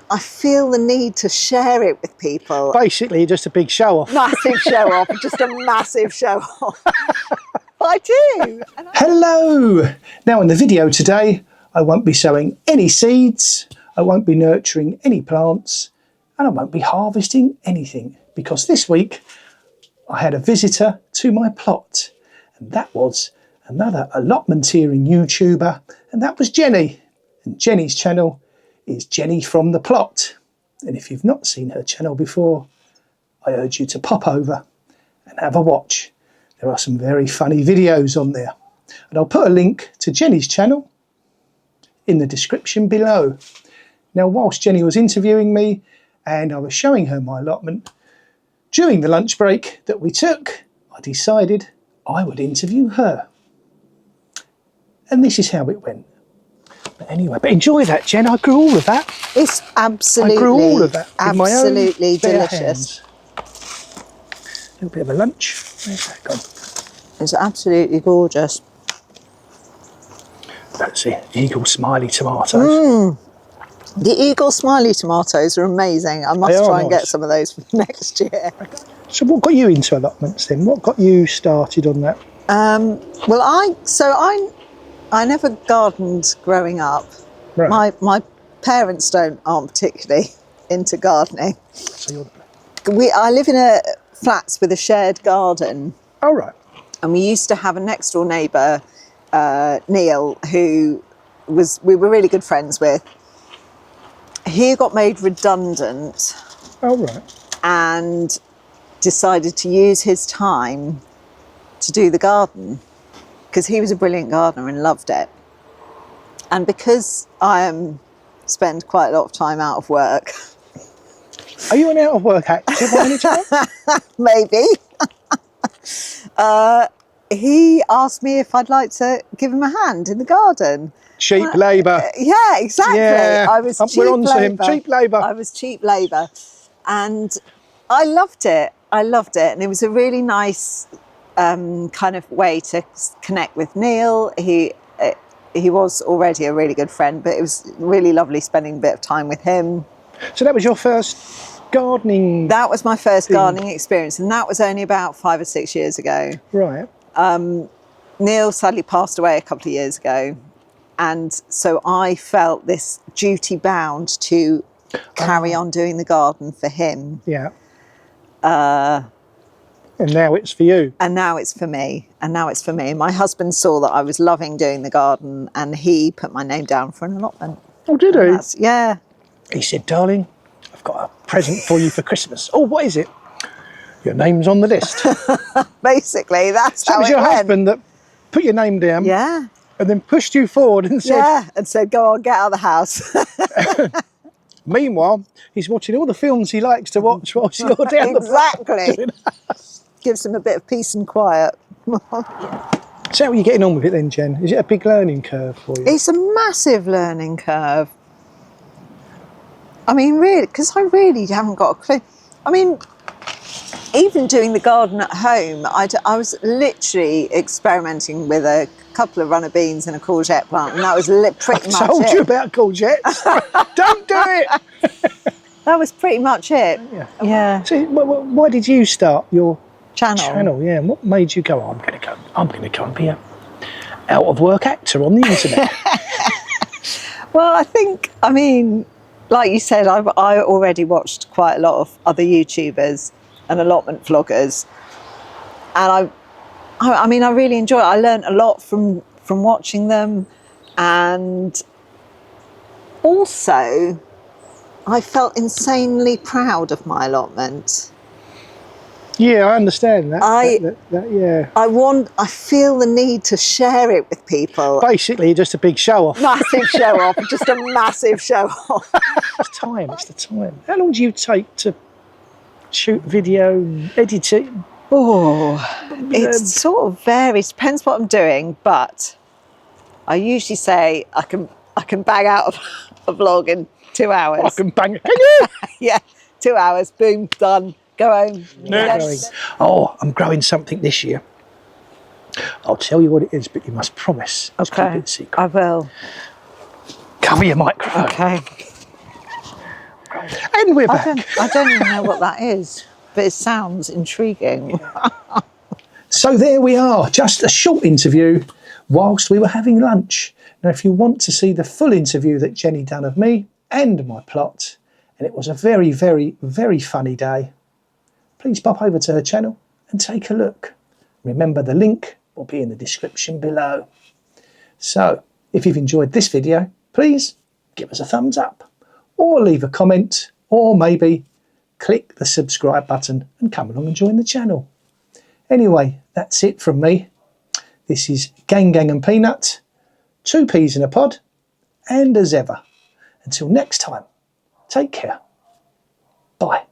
I feel the need to share it with people. Basically, just a big show off. Massive show off, just a massive show off. I do. Hello! Now in the video today, I won't be sowing any seeds, I won't be nurturing any plants, and I won't be harvesting anything, because this week I had a visitor to my plot, and that was another allotmenteering YouTuber, and that was Jenny. And Jenny's channel is Jenny from the Plot. And if you've not seen her channel before, I urge you to pop over and have a watch. There are some very funny videos on there. And I'll put a link to Jenny's channel in the description below. Now, whilst Jenny was interviewing me and I was showing her my allotment, during the lunch break that we took, I decided I would interview her. And this is how it went. But anyway, but enjoy that, Jen. I grew all of that. It's absolutely, I grew all of that with my own absolutely bare delicious. hands. A little bit of a lunch. Where's that gone? It's absolutely gorgeous. That's it. Eagle smiley tomatoes. The Eagle Smiley tomatoes are amazing. I must try and get some of those for next year. So what got you into allotments then? What got you started on that? Well, I never gardened growing up. Right. My parents aren't particularly into gardening. So I live in a flats with a shared garden. oh, right. And we used to have a next door neighbour, Neil, who we were really good friends with. He got made redundant. Oh, right. And decided to use his time to do the garden, because he was a brilliant gardener and loved it. And because I spend quite a lot of time out of work. Are you an out of work actor by any chance? Maybe. He asked me if I'd like to give him a hand in the garden. Cheap labour. Yeah, exactly. Yeah, I was cheap we're on to him. labour. Cheap labour. I was cheap labour. And I loved it. And it was a really nice kind of way to connect with Neil. He was already a really good friend, but it was really lovely spending a bit of time with him. So that was your first gardening? That was my first gardening experience, and that was only about 5 or 6 years ago. Right. Neil sadly passed away a couple of years ago, and so I felt this duty bound to carry on doing the garden for him. Yeah. And now it's for you. And now it's for me. My husband saw that I was loving doing the garden, and he put my name down for an allotment. Oh, did he? Yeah. He said, darling, I've got a present for you for Christmas. Oh, what is it? Your name's on the list. Basically, that's how it was your went. husband that put your name down. Yeah. And then pushed you forward and said... Yeah, and said, go on, get out of the house. Meanwhile, he's watching all the films he likes to watch whilst you're down Exactly. Gives him a bit of peace and quiet. So how are you getting on with it then, Jen? Is it a big learning curve for you? It's a massive learning curve. I mean, really, because I really haven't got a clue. I mean, even doing the garden at home, I was literally experimenting with a couple of runner beans and a courgette plant, and that was pretty much it. I told you about courgettes. Don't do it. That was pretty much it. Yeah. So why did you start your channel? Yeah. And what made you go, I'm going to go and be a out of work actor on the internet? Well, I mean, like you said, I already watched quite a lot of other YouTubers and allotment vloggers, and I mean, I really enjoy it. I learned a lot from watching them, and also I felt insanely proud of my allotment. Yeah, I understand that. Yeah. I feel the need to share it with people. Basically, just a big show off. Massive show off, just a massive show off. It's the time. How long do you take to shoot video, edit it? Oh, it sort of varies. Depends what I'm doing, but I usually say I can bang out a vlog in 2 hours. I can bang it. Can you? Yeah, 2 hours. Boom, done. Go home. Yes. Oh, I'm growing something this year. I'll tell you what it is, but you must promise to keep it secret. I will. Cover your microphone. Okay. And we're back. I don't even know what that is, but it sounds intriguing. So there we are, just a short interview whilst we were having lunch. Now, if you want to see the full interview that Jenny done of me and my plot, and it was a very, very, very funny day, please pop over to her channel and take a look. Remember, the link will be in the description below. So, if you've enjoyed this video, please give us a thumbs up, or leave a comment, or maybe click the subscribe button and come along and join the channel. Anyway, that's it from me. This is Gang and Peanut, 2 peas in a pod, and as ever, until next time, take care. Bye.